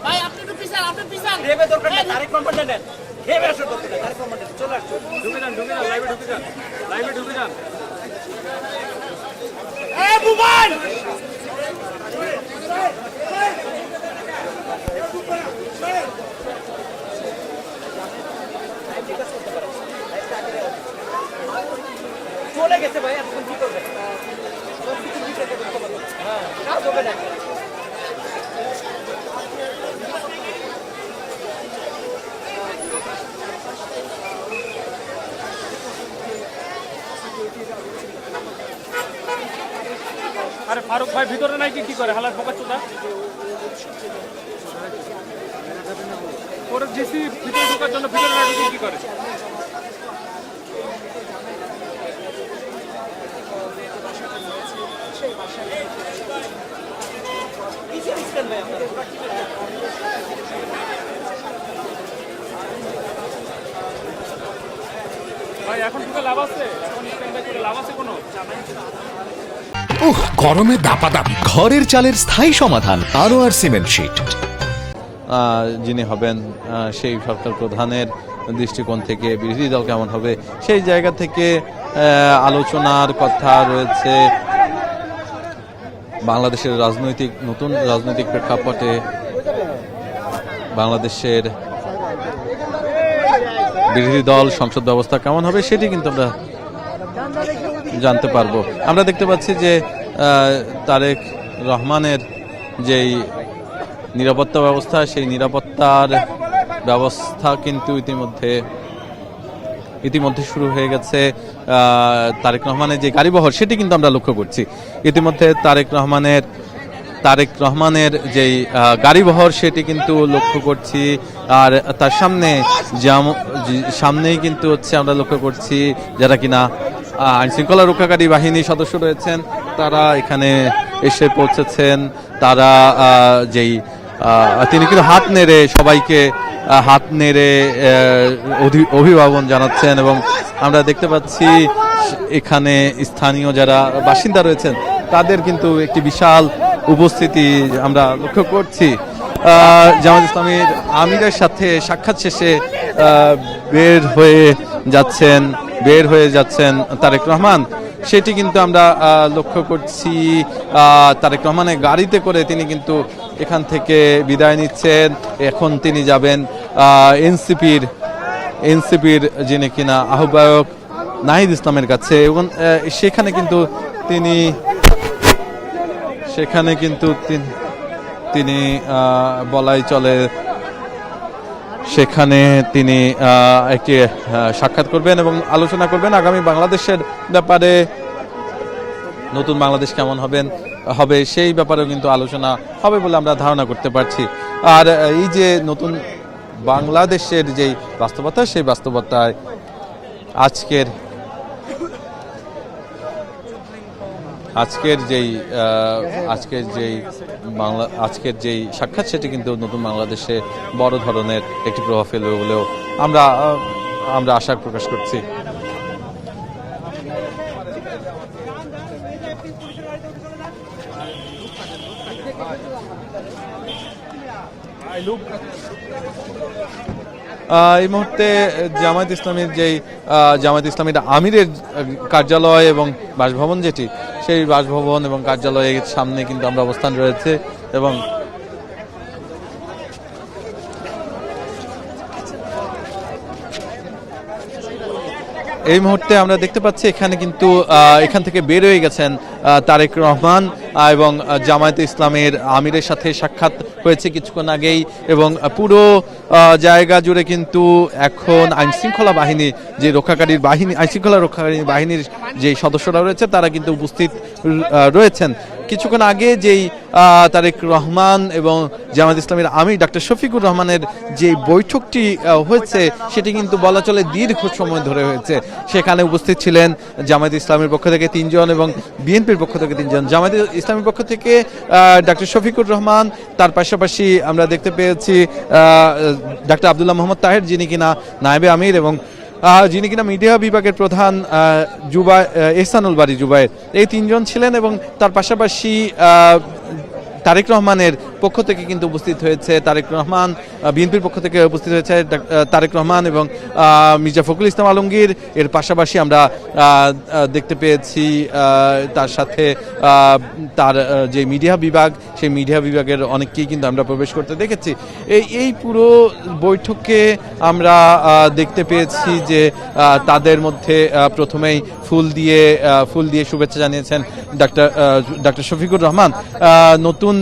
ভাই আপনি একটু পিছান, আপনি পিছান। রেবে দরকার নেই, তারিখ কম্পাউন্ডার নেন। খেয়ে আসার দরকার নেই, তারিখ কম্পাউন্ডার চলে আসুন। ঢুকে যান, লাইভে ঢুকে যান, লাইভে ঢুকে যান। এই বুবান চলে গেছে ভাই, এখন কি করবে? হ্যাঁ, কাজ হবে না। আরে ফারুক ভাই ভিতরে নাই কি করে হালার ফোকাস চোদা ওর জিসি ভিতরে ঢোকার জন্য ভিতরে না ঢুকে কি করে? ভাই এখন ঢুকে লাভ আছে? এখন স্ট্যান্ড বাই করে লাভ আছে কোনো? গরমে দাপাদাপি ঘরের চালের স্থায়ী সমাধান আনোয়ার সিমেন্ট শীট। যিনি হবেন সেই সরকার প্রধানের দৃষ্টিকোণ থেকে বিরোধী দল কেমন হবে সেই জায়গা থেকে আলোচনার কথা রয়েছে। বাংলাদেশের নতুন রাজনৈতিক প্রেক্ষাপটে বাংলাদেশের বিরোধী দল সংসদ ব্যবস্থা কেমন হবে সেটি কিন্তু আমরা জানতে পারবো। আমরা দেখতে পাচ্ছি যে তারেক রহমানের যেই নিরাপত্তা ব্যবস্থা, সেই নিরাপত্তার ব্যবস্থা কিন্তু ইতিমধ্যে শুরু হয়ে গেছে। তারেক রহমানের যে গাড়িবহর সেটি কিন্তু আমরা লক্ষ্য করছি। ইতিমধ্যে তারেক রহমানের যেই গাড়িবহর সেটি কিন্তু লক্ষ্য করছি। আর তার সামনেই কিন্তু হচ্ছে আমরা লক্ষ্য করছি যারা কিনা আইন শৃঙ্খলা রক্ষাকারী বাহিনীর সদস্য রয়েছেন তারা এখানে এসে পৌঁছেছেন। তারা তিনি কিন্তু সবাইকে হাত নেড়ে অভিবাদন জানাচ্ছেন এবং আমরা দেখতে পাচ্ছি এখানে স্থানীয় যারা বাসিন্দা রয়েছেন তাদের কিন্তু একটি বিশাল উপস্থিতি আমরা লক্ষ্য করছি। জামায়াত ইসলামীর আমিরের সাথে সাক্ষাৎ শেষে বের হয়ে যাচ্ছেন তারেক রহমান, সেটি কিন্তু আমরা লক্ষ্য করছি। তারেক রহমানের গাড়িতে করে তিনি কিন্তু এখান থেকে বিদায় নিচ্ছেন। এখন তিনি যাবেন এনসিপির যিনি কিনা আহ্বায়ক নাহিদ ইসলামের কাছে এবং সেখানে কিন্তু তিনি বলাই চলে সেখানে তিনি একটি সাক্ষাৎ করবেন এবং আলোচনা করবেন আগামী বাংলাদেশের ব্যাপারে। নতুন বাংলাদেশ কেমন হবে সেই ব্যাপারেও কিন্তু আলোচনা হবে বলে আমরা ধারণা করতে পারছি। আর এই যে নতুন বাংলাদেশের যেই বাস্তবতা, সেই বাস্তবতায় আজকের যেই সাক্ষাৎ সেটি কিন্তু নতুন বাংলাদেশে বড় ধরনের একটি প্রভাব ফেলবে বলেও আমরা আশা প্রকাশ করছি। এই মুহূর্তে জামায়াত ইসলামীর আমিরের কার্যালয় এবং বাসভবন যেটি, সেই বাসভবন এবং কার্যালয়ের সামনে কিন্তু আমরা অবস্থান রয়েছে এবং এই মুহূর্তে আমরা দেখতে পাচ্ছি এখান থেকে বের হয়ে গেছেন তারেক রহমান এবং জামায়াতে ইসলামের আমিরের সাথে সাক্ষাৎ হয়েছে কিছুক্ষণ আগেই এবং পুরো জায়গা জুড়ে কিন্তু এখন আইন শৃঙ্খলা রক্ষাকারী বাহিনীর যে সদস্যরা রয়েছে তারা কিন্তু উপস্থিত রয়েছেন। কিছুক্ষণ আগে যেই তারেক রহমান এবং জামায়াত ইসলামের আমির ডক্টর শফিকুর রহমানের যে বৈঠকটি হয়েছে সেটি কিন্তু বলা চলে দীর্ঘ সময় ধরে হয়েছে। সেখানে উপস্থিত ছিলেন জামায়াত ইসলামের পক্ষ থেকে 3 জন এবং বিএনপির পক্ষ থেকে 3 জন। জামায়াত ইসলামের পক্ষ থেকে ডক্টর শফিকুর রহমান, তার পাশাপাশি আমরা দেখতে পেয়েছি ডক্টর আব্দুল্লাহ মোহাম্মদ তাহের যিনি কিনা নায়েবে আমির এবং যিনি কিনা মিডিয়া বিভাগের প্রধান এহসানুল বারী জুবায়ের, এই তিনজন ছিলেন এবং তার পাশাপাশি তারেক রহমানের পক্ষ থেকে কিন্তু উপস্থিত হয়েছে তারেক রহমান, বিএনপির পক্ষ থেকে উপস্থিত হয়েছে তারেক রহমান এবং মির্জা ফখরুল ইসলাম আলমগীর। এর পাশাপাশি আমরা দেখতে পেয়েছি তার সাথে তার যে মিডিয়া বিভাগ, সেই মিডিয়া বিভাগের অনেককেই কিন্তু আমরা প্রবেশ করতে দেখেছি। এই পুরো বৈঠকে আমরা দেখতে পেয়েছি যে তাদের মধ্যে প্রথমেই ফুল দিয়ে শুভেচ্ছা জানিয়েছেন ডাক্তার শফিকুর রহমান। নতুন